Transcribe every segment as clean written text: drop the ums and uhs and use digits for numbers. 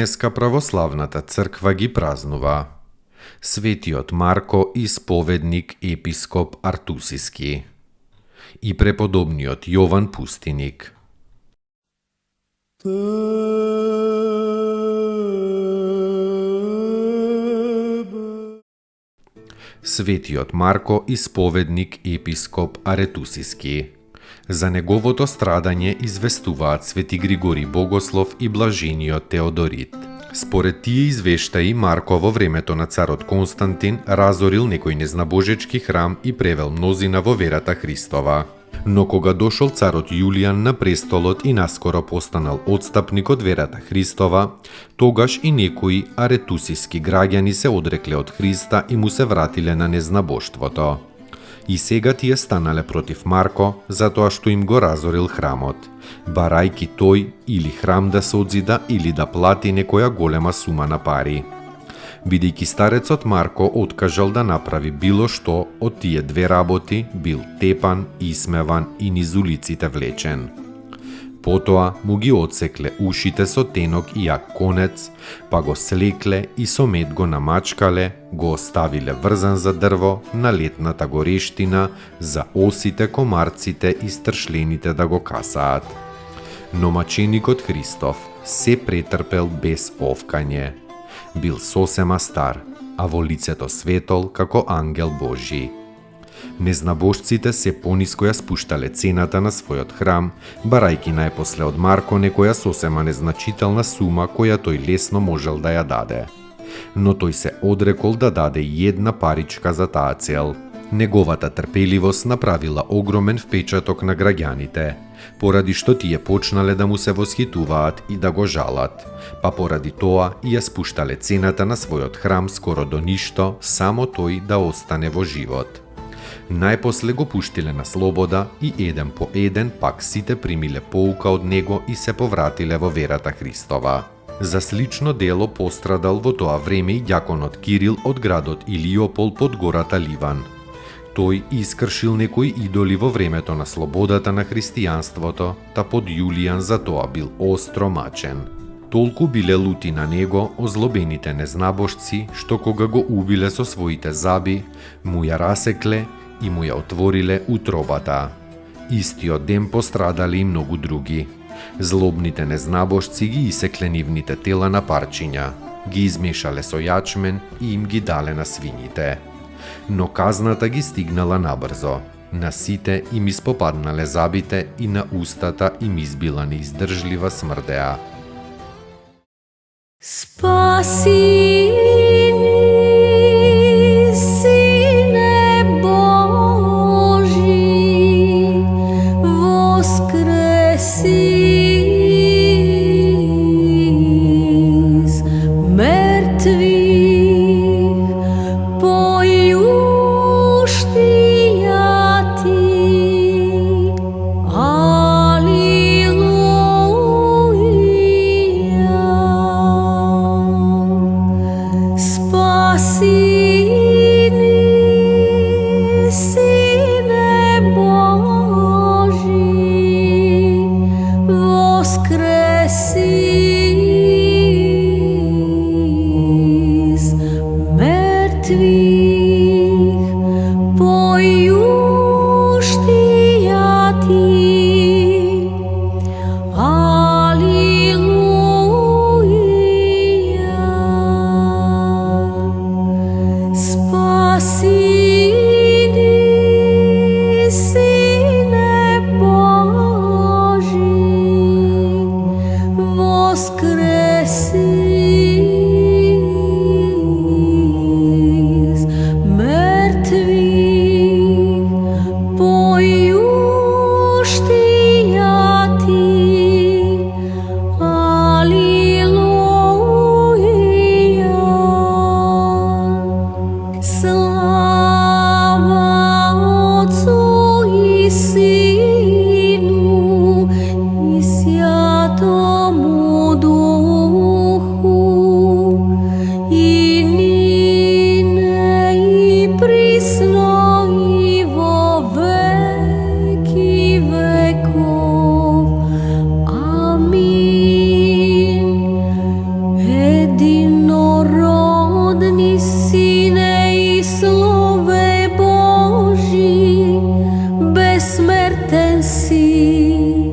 Денеска православната црква ги празнува Светиот Марко, исповедник, епископ Артусиски, и преподобниот Јован Пустиник. Светиот Марко, исповедник, епископ Аретусиски. За неговото страдање известуваат Свети Григори Богослов и блажениот Теодорит. Според тие извештаи, Марко во времето на царот Константин разорил некој незнабожечки храм и превел мнозина во верата Христова. Но кога дошол царот Јулијан на престолот и наскоро постанал отстапник од верата Христова, тогаш и некои аретусиски граѓани се одрекле од Христа и му се вратиле на незнабоштвото. И сега тие станале против Марко, затоа што им го разорил храмот, барајки тој или храм да се одзида или да плати некоја голема сума на пари. Бидејќи старецот Марко откажал да направи било што од тие две работи, бил тепан, исмеван и низ улиците влечен. Потоа му ги одсекле ушите со тенок и јак конец, па го слекле и со мед го намачкале, го оставиле врзан за дрво на летната горештина за осите, комарците и стршлените да го касаат. Но маченикот Христов се претрпел без овкање. Бил сосема стар, а во лицето светол како ангел Божи. Незнабожците се пониско ја спуштале цената на својот храм, барајки најпосле од Марко некоја сосема незначителна сума која тој лесно можел да ја даде. Но тој се одрекол да даде една паричка за таа цел. Неговата трпеливост направила огромен впечаток на граѓаните, поради што тие почнале да му се восхитуваат и да го жалат, па поради тоа и ја спуштале цената на својот храм скоро до ништо, само тој да остане во живот. Најпосле го пуштиле на слобода и еден по еден пак сите примиле поука од него и се повратиле во верата Христова. За слично дело пострадал во тоа време и ѓаконот Кирил од градот Илиопол под гората Ливан. Тој искршил некои идоли во времето на слободата на христијанството, та под Јулијан за тоа бил остро мачен. Толку биле лути на него озлобените незнабожци, што кога го убиле со своите заби, му ја расекле и му ја отвориле утробата. Истиот ден пострадали и многу други. Злобните незнабожци ги исекле нивните тела на парчиња, ги измешале со јачмен и им ги дале на свињите. Но казната ги стигнала набрзо. На сите им испопаднале забите и на устата им избила неиздржлива смрдеа. Спаси ни, Сине Божи, воскреси из мертвих, појуштија ти, алилуја. Блажен си,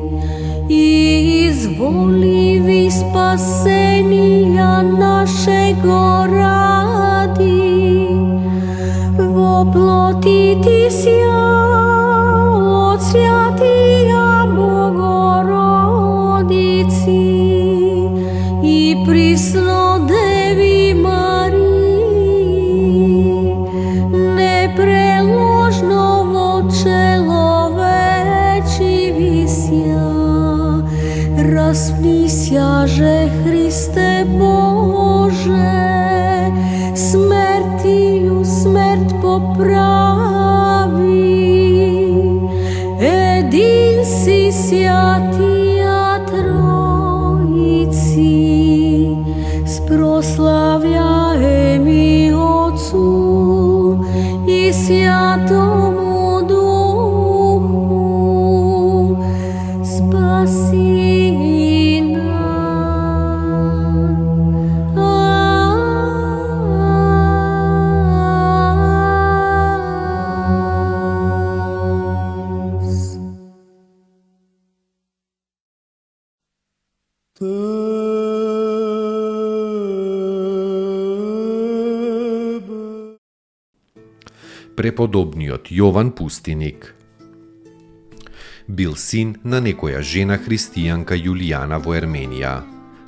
изволиви спасенија нашего ради, во плоти ти сја од свјатија Богородици и присно Деви Марии, непреложно во человечи висја, распнисјаже Христе Боже, смертију смрт поправи, един си свјатија Тројци, спрославјаеми Отцу и Свјатому Духу, спаси нас. Преподобниот Јован Пустиник бил син на некоја жена христијанка Јулијана во Ерменија.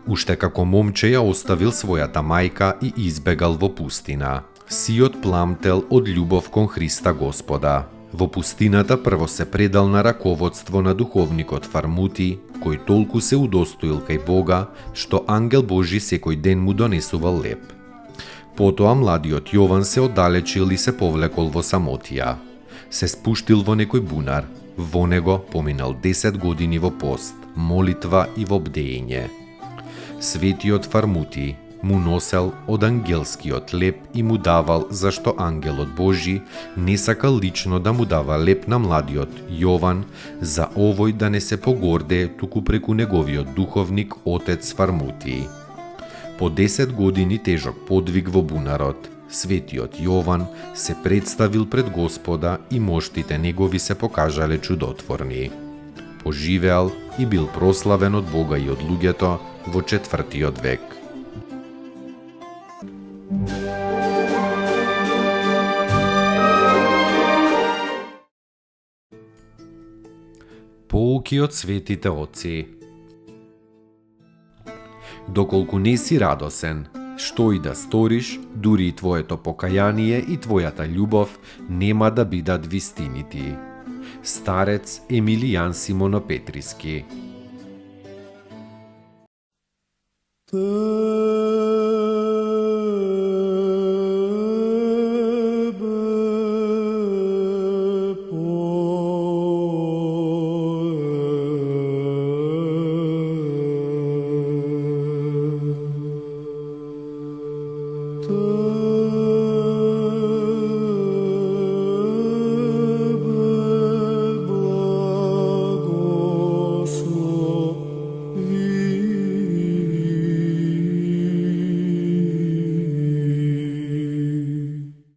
Уште како момче ја оставил својата мајка и избегал во пустина. Сиот пламтел од љубов кон Христа Господа. Во пустината прво се предал на раководство на духовникот Фармути, кој толку се удостоил кај Бога, што ангел Божи секој ден му донесувал леп. Потоа младиот Јован се оддалечил и се повлекол во самотија. Се спуштил во некој бунар. Во него поминал 10 години во пост, молитва и во бдење. Светиот Фармути му носел од ангелскиот леп и му давал, зашто ангелот Божи не сакал лично да му дава леп на младиот Јован, за овој да не се погордее туку преку неговиот духовник отец Фармути. По 10 години тежок подвиг во бунарот, светиот Јован се представил пред Господа и моштите негови се покажале чудотворни. Поживеал и бил прославен од Бога и од луѓето во 4. век. Поуки од светите отци. Доколку не си радосен, што и да сториш, дури и твоето покаяние и твојата љубов нема да бидат вистинити. Старец Емилијан Симонопетриски.